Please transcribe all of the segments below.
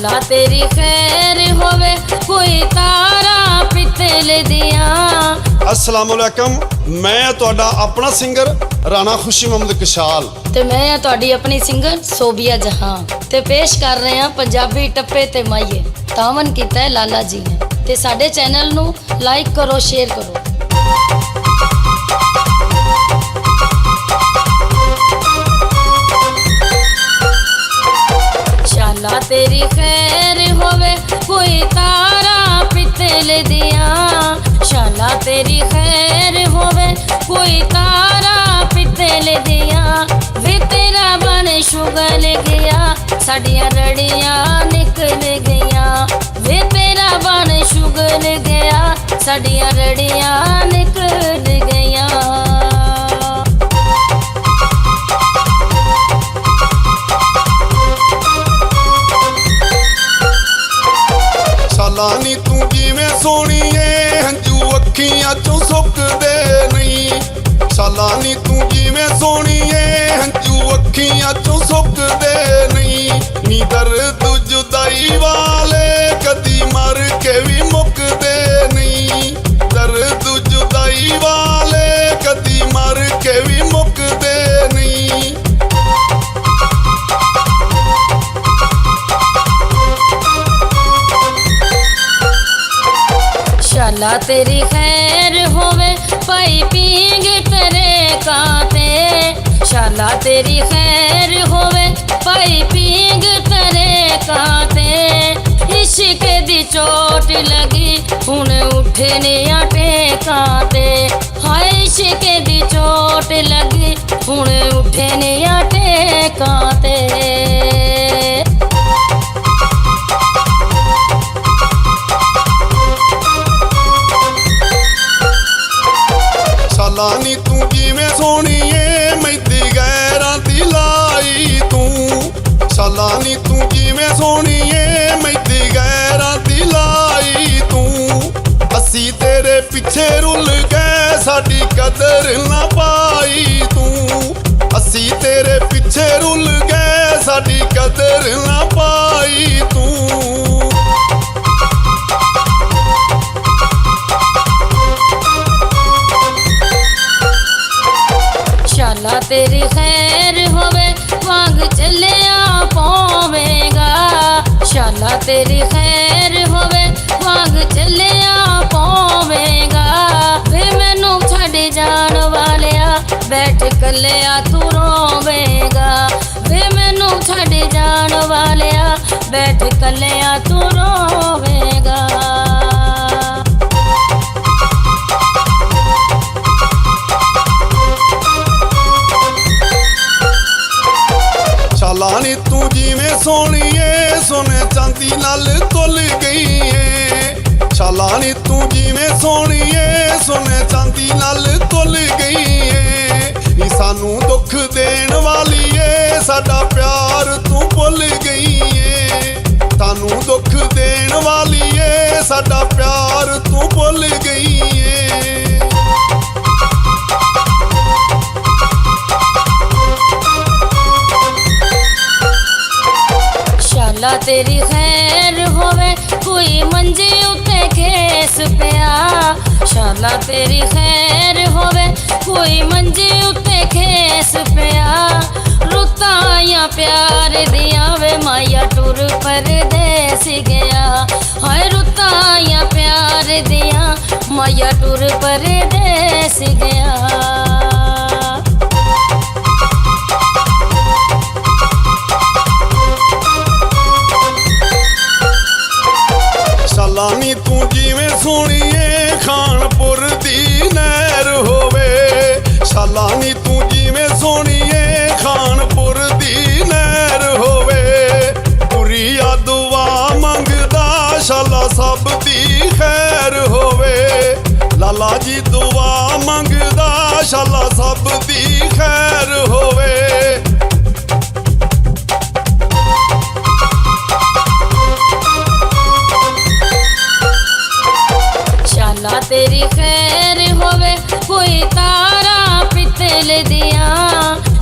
शाला तेरी खैर होवे कोई तारा पितल दिया। अस्सलामुअलैकुम, मैं तुहाडा अपना सिंगर राणा खुशी मोहम्मद कशाल ते मैं तुहाडी अपनी सिंगर सोबिया जहां ते पेश कर रहे हैं पंजाबी टप्पे ते माइए। तावन कीता है लाला जी ने ते साडे चैनल नू लाइक करो, शेयर करो। शाला तेरी खैर होवे कोई तारा पितल दिया। शाला तेरी खैर होवे कोई तारा पितल दिया। वे तेरा बन शुगल गया साडियां रड़ियां निकल गया। वे तेरा बन शुगल गया साडियां रड़ियां निकल गया। शाला नी तू जिवें सोहणी ए हंझू अखियां चों सुकदे नहीं। शाला नी तू जिवें सोहणी ए हंझू अखियां चों सुकदे नहीं। नी दर्द जुदाई वाले कदी मर के भी मुकदे नहीं। दर्द जुदाई वाले कदी मर के भी मुकदे नहीं। शाला तेरी खैर होवे पाई पींग तेरे कांते। शाला तेरी खैर होवे पाई पींग तेरे कांते। इश्क दी चोट लगी हुण उठने आटे कांते। हाय इश्क दी चोट लगी हुण उठने आटे कांते। शाला नी तू जिवें सोहणी ए मैंदी गैरां दी लाई तू। शाला नी तू जिवें सोहणी ए मैंदी गैरां दी लाई तू। असी तेरे पिछे रुल गए साडी कदर ना पाई तू। असी तेरे पिछे रुल गए साडी कदर ना पाई तू। शाला तेरी खैर होवे वांग चलिया पावेगा। शाला तेरी खैर होवे वांग चलिया पावेगा। वे मैनू छड़ जान वालिया बैठ कलिया तू रोवेगा। वे मैनू छड़ जान वालिया बैठ कलिया तू रोवेगा। शाला नी तू जिवें सोहणी ए सोने चांदी नाल तुल गई ए। शाला नी तू जिवें सोहणी ए सोने चांदी नाल तुल गई ए। नी सानू दुख देण वाली ए साडा प्यार तू भुल गई ए। सानू दुख देण वाली ए साडा प्यार तू भुल गई ए। शाला तेरी खैर होवे कोई मंजे उत्ते खेस पिया। शाला तेरी खैर होवे कोई मंजे उत्ते खेस पिया। रुतां प्यार दिया वे माया टुर परदेस गया। हाय रुतां प्यार दिया माया टुर परदेस गया। शाला नी तू जिवें सोहणी ए खानपुर दी नहर होवे। शाला नी तू जिवें सोहणी ए खानपुर दी नहर होवे। पुरिया दुआ मंगदा शाला सब दी खैर होवे। लाला जी दुआ मंगदा शाला सब दी खैर होवे। शाला तेरी खैर होवे कोई तारा पितल दिया।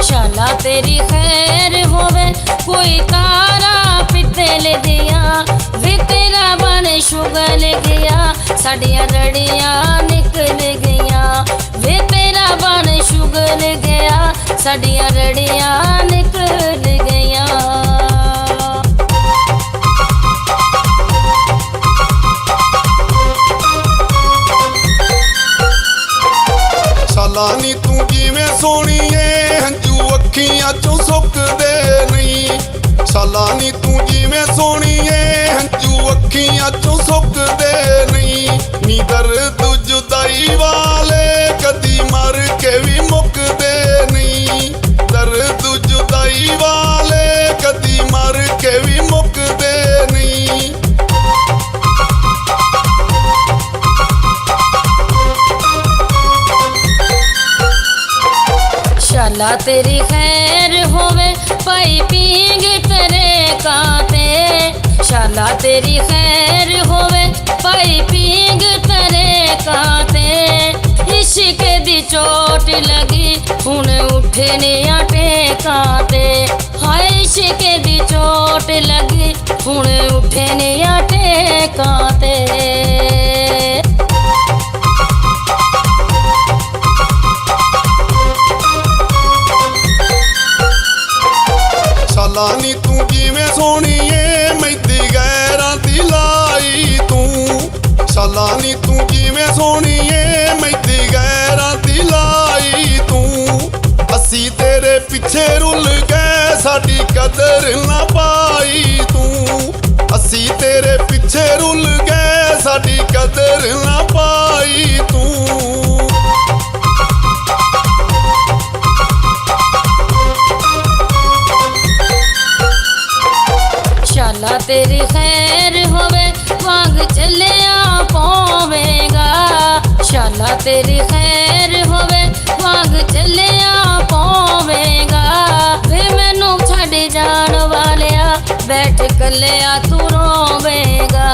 शाला तेरी खैर होवे कोई तारा पितल दिया। उगल गया, साडियां रड़ियां निकल गईयां। वे तेरा बन शुगल गया, साडियां रड़ियां निकल गईयां। शाला नी तू जिवें सोहणीए हंझू अखियां चों सुकदे नहीं। शाला नी तू जिवें सोहणीए हंझू अखियां चों सुकदे नहीं। नी दर्द जुदाई वाले कदी मर के भी मुकदे नहीं। दर्द जुदाई वाले कदी मर के भी मुकदे नहीं। शाला तेरी खैर होवे पाई पींग तेरे कांटे। शाला तेरी खैर होवे पाई पींग तेरे कांटे। इश्क दी चोट लगी हुण उठने आटे कांटे। हाय इश्क दी चोट लगी हुण उठने आटे कांटे। शाला नी तू जिवें सोहणीए मैंदी गैरां दी लाई तू। शाला नी तू जिवें सोहणीए मैंदी गैरां दी लाई तू। असी तेरे पिछे रुल गए साडी कदर ना पाई तू। असी तेरे पिछे रुल गए साडी कदर ना पाई तू। शाला तेरी खैर होवे वांग चलिया पवेगा। शाला तेरी खैर होवे वांग चलिया पवेगा। वे मैनू छड़ जान वालिया बैठ कलिया तू रोवेगा।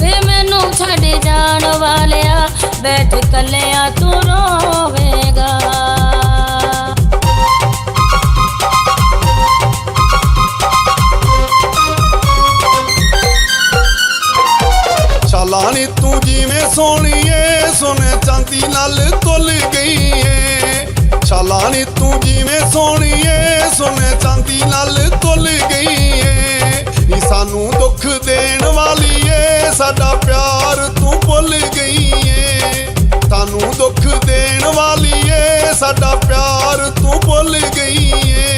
वे मैनू छड़ जान वालिया बैठ कलिया तू रोवेगा। शाला नी तू जिवें सोहणीए सोने चांदी नाल तुल गई है। शाला नी तू जिवें सोहणीए सोने चांदी नाल तुल गई है। नी सानू दुख देण वाली है साडा प्यार तू भुल गई है। सानू दुख देण वाली है साडा प्यार तू भुल गई है।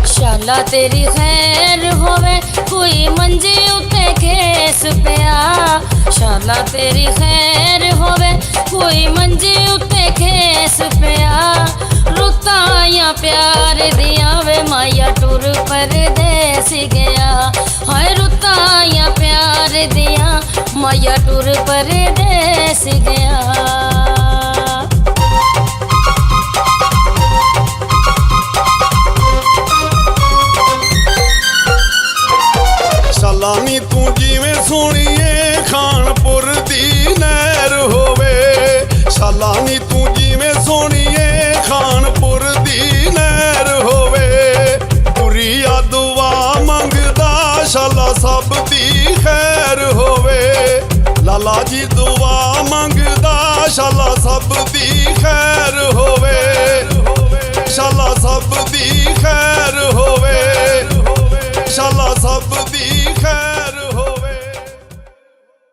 शाला तेरी खैर होवे कोई मंजी उत्ते केस पिया। शाला तेरी खैर होवे कोई मंजी उत्ते केस पिया। रुताया प्यार दिया वे माया टुर परदेस गया। हाय रुताया प्यार दिया माया टुर परदेस गया। शाला नी तू जिवें सोहणीए खानपुर दी नहर होवे। शाला नी तू जिवें सोहणीए खानपुर दी नहर होवे। पुरिया दुआ मंगदा शाला सब दी खैर होवे। लाला जी दुआ मंगदा शाला सब दी खैर होवे। शाला सब दी खैर होवे। शाला सब दी खैर